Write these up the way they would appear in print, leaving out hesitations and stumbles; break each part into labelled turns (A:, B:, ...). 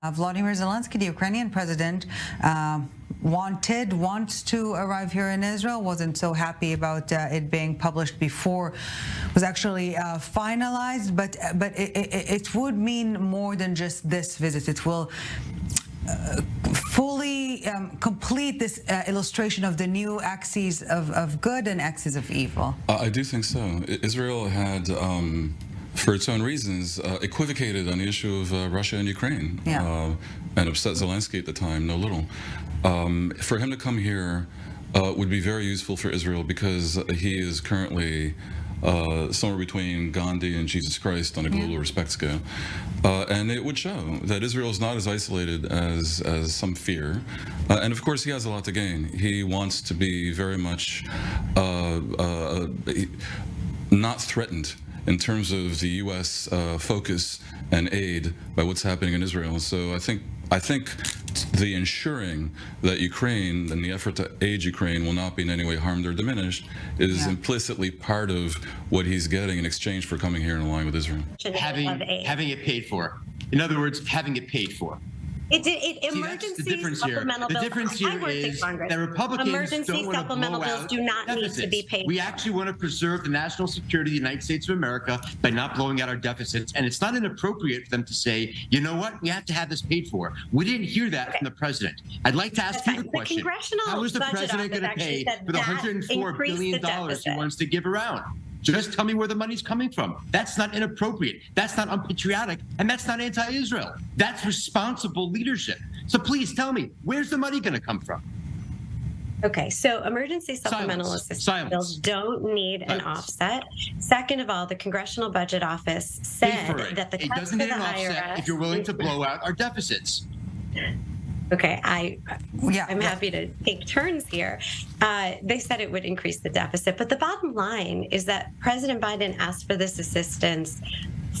A: Vladimir Zelensky, the Ukrainian president, wants to arrive here in Israel, wasn't so happy about it being published before it was actually finalized, but it would mean more than just this visit. It will fully complete this illustration of the new axes of good and axes of evil.
B: I do think so. Israel had, for its own reasons, equivocated on the issue of Russia and Ukraine, and upset Zelensky at the time no little. For him to come here would be very useful for Israel, because he is currently somewhere between Gandhi and Jesus Christ on a global respect scale. And it would show that Israel is not as isolated as some fear. And of course, he has a lot to gain. He wants to be very much not threatened in terms of the U.S. Focus and aid by what's happening in Israel. So I think the ensuring that Ukraine and the effort to aid Ukraine will not be in any way harmed or diminished is implicitly part of what he's getting in exchange for coming here and aligning with Israel.
C: Having it paid for. In other words, having it paid for.
D: Emergency supplemental bills.
C: The difference here is that Republicans don't want to blow out
D: do not
C: deficits.
D: need to be paid.
C: We actually want to preserve the national security of the United States of America by not blowing out our deficits. And it's not inappropriate for them to say, you know what, we have to have this paid for. We didn't hear that from the president. I'd like to ask you the question. How is the president going to pay for the $104 billion he wants to give around? Just tell me where the money's coming from. That's not inappropriate. That's not unpatriotic. And that's not anti-Israel. That's responsible leadership. So please tell me, where's the money going to come from?
D: Okay, so emergency supplemental assistance bills don't need an offset. Second of all, the Congressional Budget Office said that the cuts
C: doesn't
D: to
C: need
D: the
C: an offset
D: IRS.
C: if you're willing to blow out our deficits.
D: Okay, I'm happy to take turns here. They said it would increase the deficit, but the bottom line is that President Biden asked for this assistance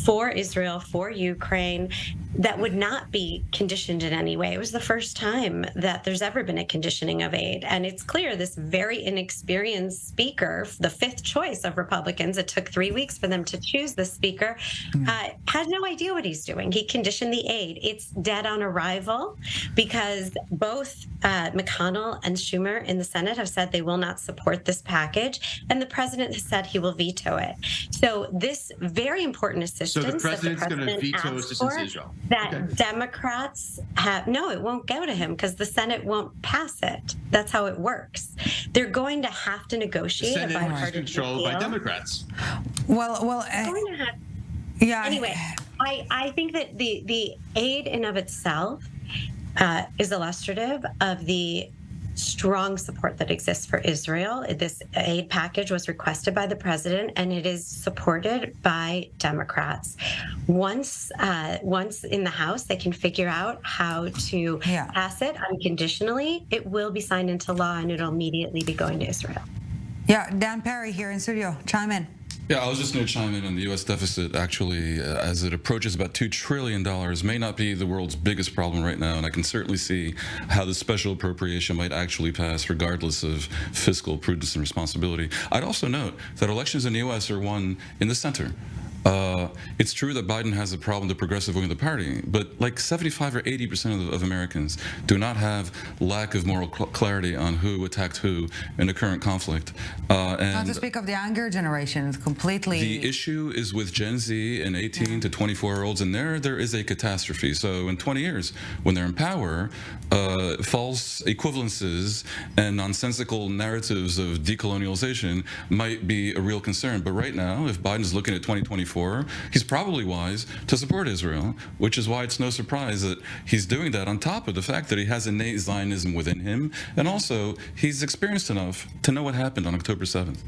D: for Israel, for Ukraine, that would not be conditioned in any way. It was the first time that there's ever been a conditioning of aid. And it's clear this very inexperienced speaker, the fifth choice of Republicans, it took 3 weeks for them to choose the speaker, had no idea what he's doing. He conditioned the aid. It's dead on arrival because both McConnell and Schumer in the Senate have said they will not support this package. And the president has said he will veto it. So this very important assistance
C: So the president's going to veto assistance to Israel.
D: That Democrats have, no, it won't go to him because the Senate won't pass it. That's how it works. They're going to have to negotiate a bipartisan deal.
C: The Senate is controlled by Democrats.
D: Anyway, I think that the aid in of itself is illustrative of the strong support that exists for Israel. This aid package was requested by the president, and it is supported by Democrats. Once in the House, they can figure out how to pass it unconditionally. It will be signed into law, and it'll immediately be going to Israel.
A: Yeah, Dan Perry here in studio. Chime in.
B: Yeah, I was just going to chime in on the U.S. deficit, actually, as it approaches about $2 trillion, may not be the world's biggest problem right now, and I can certainly see how the special appropriation might actually pass regardless of fiscal prudence and responsibility. I'd also note that elections in the U.S. are won in the center. It's true that Biden has a problem, the progressive wing of the party, but like 75 or 80% of Americans do not have lack of moral clarity on who attacked who in the current conflict. And
A: not to speak of the younger generation, it's completely...
B: The issue is with Gen Z and 18 to 24-year-olds, and there is a catastrophe. So in 20 years, when they're in power, false equivalences and nonsensical narratives of decolonialization might be a real concern. But right now, if Biden's looking at 2024, he's probably wise to support Israel, which is why it's no surprise that he's doing that on top of the fact that he has innate Zionism within him, and also he's experienced enough to know what happened on October 7th.